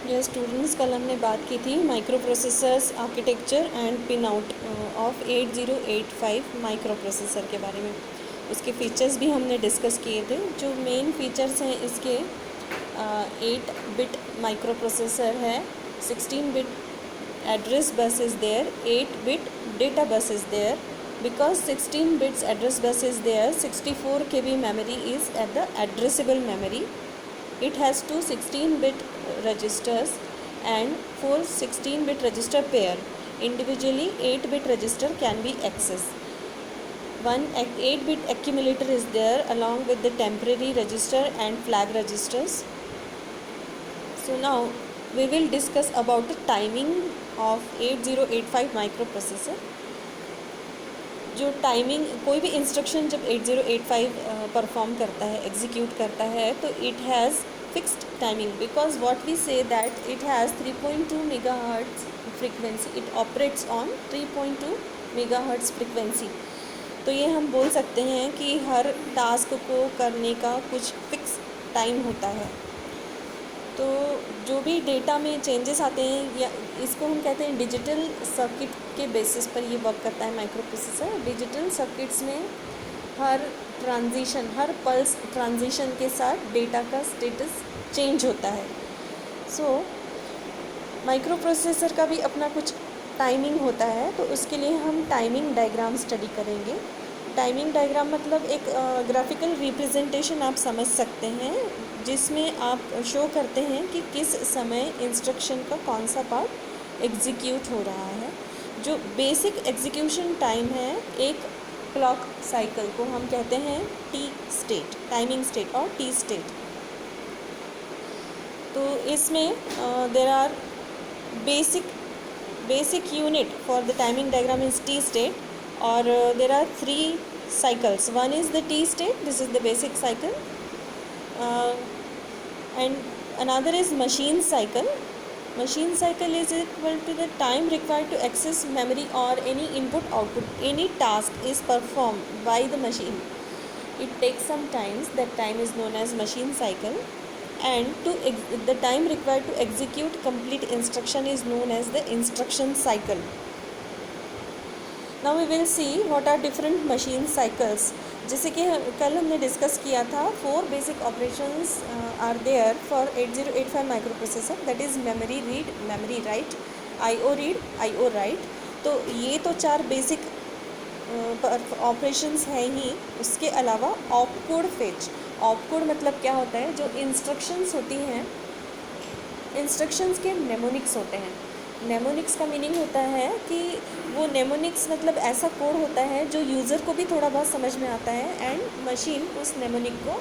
ये स्टूडेंट्स कल हमने बात की थी micro processors architecture and pin out of 8085 micro processor के बारे में। उसके फीचर्स भी हमने डिस्कस किए थे। जो मेन फीचर्स हैं इसके 8 बिट माइक्रो प्रोसेसर है, 16 bit address bus is there, 8 bit data bus is there. Because 16 bits address bus is there, 64 KB memory is at the addressable memory. It has two 16-bit registers and four 16-bit register pair. Individually 8-bit register can be accessed. One 8-bit accumulator is there along with the temporary register and flag registers. So now we will discuss about the timing of 8085 microprocessor. जो timing, कोई भी instruction जब 8085 perform करता है, execute करता है, तो it has fixed timing because what we say that it has 3.2 megahertz frequency. It operates on 3.2 megahertz frequency. तो ये हम बोल सकते हैं कि हर टास्क को करने का कुछ फिक्स टाइम होता है. तो जो भी डेटा में चेंजेस आते हैं, या इसको हम कहते हैं डिजिटल सर्किट के बेसिस पर ये वर्क करता है माइक्रो प्रोसेसर. डिजिटल सर्किट्स में हर ट्रांजिशन, हर पल्स ट्रांजिशन के साथ डेटा का स्टेटस चेंज होता है. सो माइक्रो प्रोसेसर का भी अपना कुछ टाइमिंग होता है. तो उसके लिए हम टाइमिंग डायग्राम स्टडी करेंगे. टाइमिंग डायग्राम मतलब एक ग्राफिकल रिप्रेजेंटेशन आप समझ सकते हैं, जिसमें आप शो करते हैं कि किस समय इंस्ट्रक्शन का कौन सा पार्ट एग्जीक्यूट हो रहा है. जो बेसिक एग्जीक्यूशन टाइम है एक क्लॉक साइकिल को हम कहते हैं टी स्टेट, टाइमिंग स्टेट और टी स्टेट. तो इसमें there are basic unit for the timing diagram is T state. और there are 3 cycles. One is the T state, this is the basic cycle, and another is machine cycle. Machine cycle is equal to the time required to access memory or any input output. Any task is performed by the machine. It takes some time. That time is known as machine cycle. And the time required to execute complete instruction is known as the instruction cycle. Now we will see what are different machine cycles. जैसे कि कल हमने discuss किया था, 4 basic operations are there for 8085 microprocessor. That is memory read, memory write, IO read, IO write. तो ये तो 4 basic operations हैं ही. उसके अलावा ऑपकोड फेच. ऑपकोड मतलब क्या होता है? जो इंस्ट्रक्शंस होती हैं, इंस्ट्रक्शंस के नेमोनिक्स होते हैं. नेमोनिक्स का मीनिंग होता है कि वो नेमोनिक्स मतलब ऐसा कोड होता है जो यूज़र को भी थोड़ा बहुत समझ में आता है, एंड मशीन उस नेमोनिक को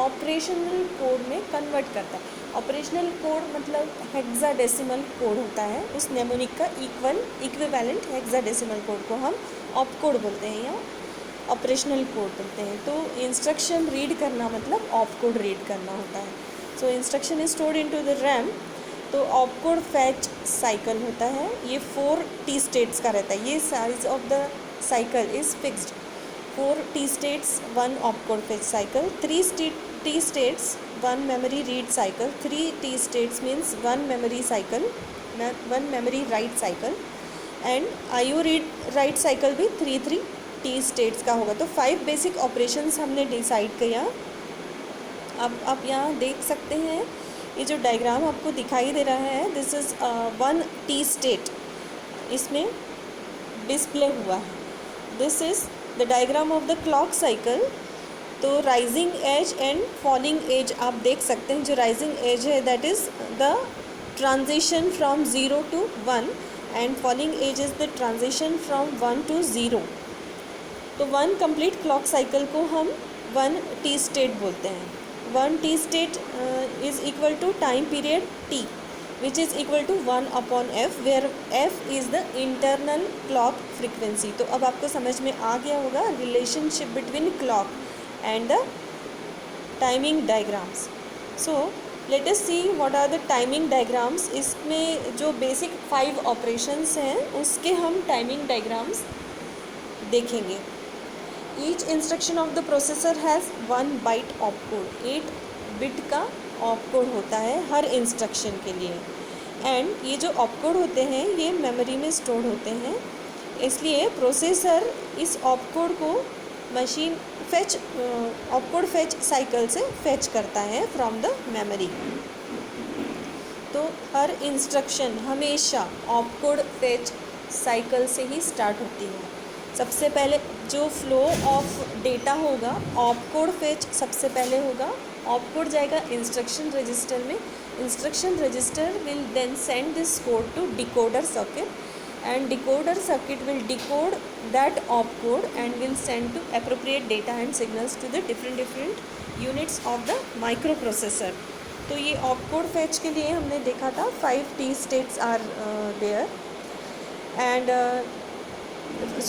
ऑपरेशनल कोड में कन्वर्ट करता है. ऑपरेशनल कोड मतलब हेक्साडेसिमल कोड होता है. उस नेमोनिक का इक्विवेलेंट हेक्साडेसिमल कोड को हम ऑपकोड बोलते हैं या ऑपरेशनल कोड बोलते हैं. तो इंस्ट्रक्शन रीड करना मतलब ऑपकोड रीड करना होता है. So instruction is stored into the RAM. तो ऑपकोड फैच साइकिल होता है. ये 4 टी स्टेट्स का रहता है. ये size of the cycle is fixed. 4 T states, 1 opcode fetch cycle, 3 T states, 1 memory read cycle. 3 T states means 1 memory cycle, 1 memory write cycle, and IO read write cycle भी 3 T states का होगा. तो 5 basic operations हमने decide किया. अब आप यहाँ देख सकते हैं, ये जो डायग्राम आपको दिखाई दे रहा है, दिस इज़ 1 टी स्टेट इसमें डिस्प्ले हुआ है. This is the diagram of the clock cycle. तो rising edge and falling edge आप देख सकते हैं. जो राइजिंग एज है that is the transition from 0 to 1, and falling edge is the transition from 1 to 0. तो 1 कंप्लीट क्लॉक साइकिल को हम 1 टी स्टेट बोलते हैं. 1 T state is equal to time period t, which is equal to 1 upon f, where f is the internal clock frequency. तो अब आपको समझ में आ गया होगा relationship between clock and the timing diagrams. So let us see what are the timing diagrams. इसमें जो basic 5 operations हैं उसके हम timing diagrams देखेंगे. Each instruction of the processor has 1 byte opcode. 8 bit का ऑपकोड होता है हर इंस्ट्रक्शन के लिए। एंड ये जो ऑपकोड होते हैं ये मेमोरी में स्टोर होते हैं, इसलिए प्रोसेसर इस ऑपकोड को machine fetch opcode fetch cycle से फेच करता है फ्रॉम द मेमोरी। तो हर इंस्ट्रक्शन हमेशा ऑपकोड फेच साइकिल से ही स्टार्ट होती है। सबसे पहले जो फ्लो ऑफ डेटा होगा ऑपकोड फेच सबसे पहले होगा, ऑपकोड जाएगा इंस्ट्रक्शन रजिस्टर में, instruction register will then send this code to decoder circuit and decoder circuit will decode that opcode and will send to appropriate data and signals to the different units of the microprocessor। तो ये opcode fetch के लिए हमने देखा था 5 T states are there and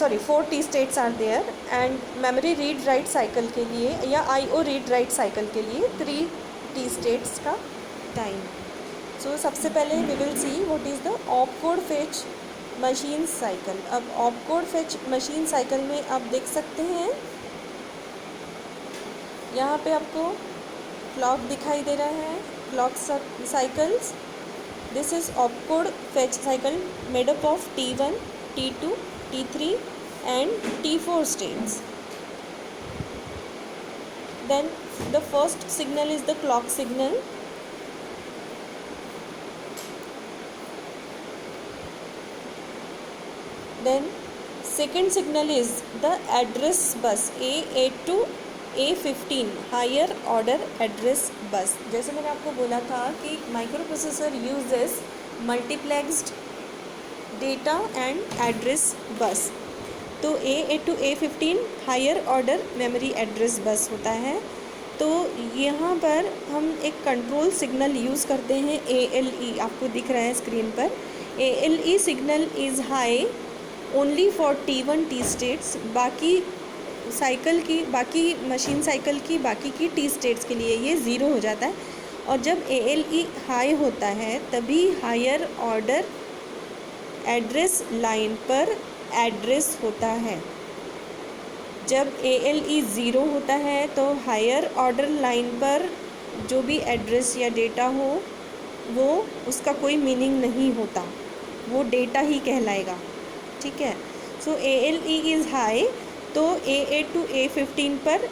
4 T states are there and memory read write cycle के लिए या IO read write cycle के लिए 3 T states का time। so सबसे पहले we will see what is the opcode fetch machine cycle. अब opcode fetch machine cycle में आप देख सकते हैं यहाँ पे आपको क्लॉक दिखाई दे रहा है, clock cycles. This is opcode fetch cycle made up of T1, T2, T3 and T4 states. Then the first signal is the clock signal. Then second signal is the address bus A8 to A15 higher order address bus। जैसे मैंने आपको बोला था कि microprocessor uses multiplexed data and address bus। तो A8 to A15 higher order memory address bus होता है। तो यहाँ पर हम एक कंट्रोल सिग्नल यूज़ करते हैं ALE, आपको दिख रहा है स्क्रीन पर। ALE signal is high only for T1 T states, बाकी साइकिल की बाकी मशीन साइकिल की बाकी की T स्टेट्स के लिए ये ज़ीरो हो जाता है। और जब ALE हाई होता है तभी हायर ऑर्डर एड्रेस लाइन पर एड्रेस होता है। जब ALE ज़ीरो होता है तो हायर ऑर्डर लाइन पर जो भी एड्रेस या डेटा हो वो उसका कोई मीनिंग नहीं होता, वो डेटा ही कहलाएगा। ठीक है। सो ALE इज़ हाई तो A8 to A15 पर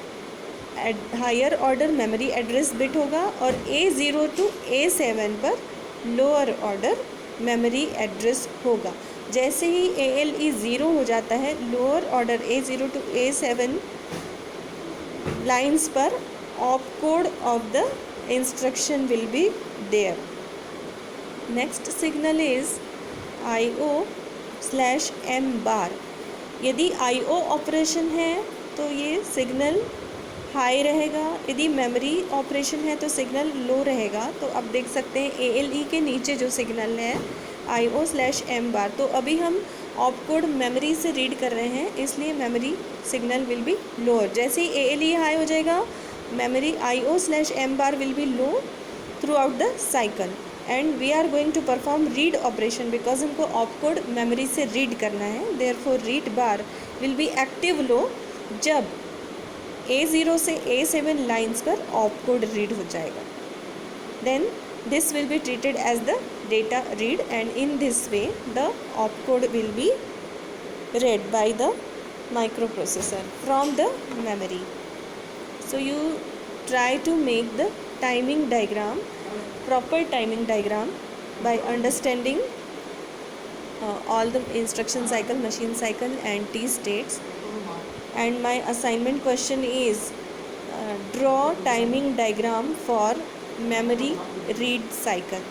higher order memory address bit होगा और A0 to A7 पर लोअर ऑर्डर मेमोरी एड्रेस होगा। जैसे ही ALE ज़ीरो हो जाता है lower order A0 to A7 lines पर opcode of the instruction will be there. Next signal is IO/M bar. यदि IO ऑपरेशन है तो ये सिग्नल हाई रहेगा, यदि मेमोरी ऑपरेशन है तो सिग्नल लो रहेगा। तो आप देख सकते हैं ALE के नीचे जो सिग्नल है IO/M बार। तो अभी हम ऑपकोड मेमोरी से रीड कर रहे हैं इसलिए memory signal will be lower. जैसे ही ALE हाई हो जाएगा memory IO/M bar will be low throughout the cycle and we are going to perform read operation because हमको ऑपकोड मेमोरी से रीड करना है। Therefore read bar will be active low जब A0 से A7 lines पर opcode read हो जाएगा। Then this will be treated as the data read and in this way the opcode will be read by the microprocessor from the memory. So you try to make the timing diagram, proper timing diagram by understanding all the instruction cycle, machine cycle and T states. And my assignment question is draw timing diagram for memory read cycle.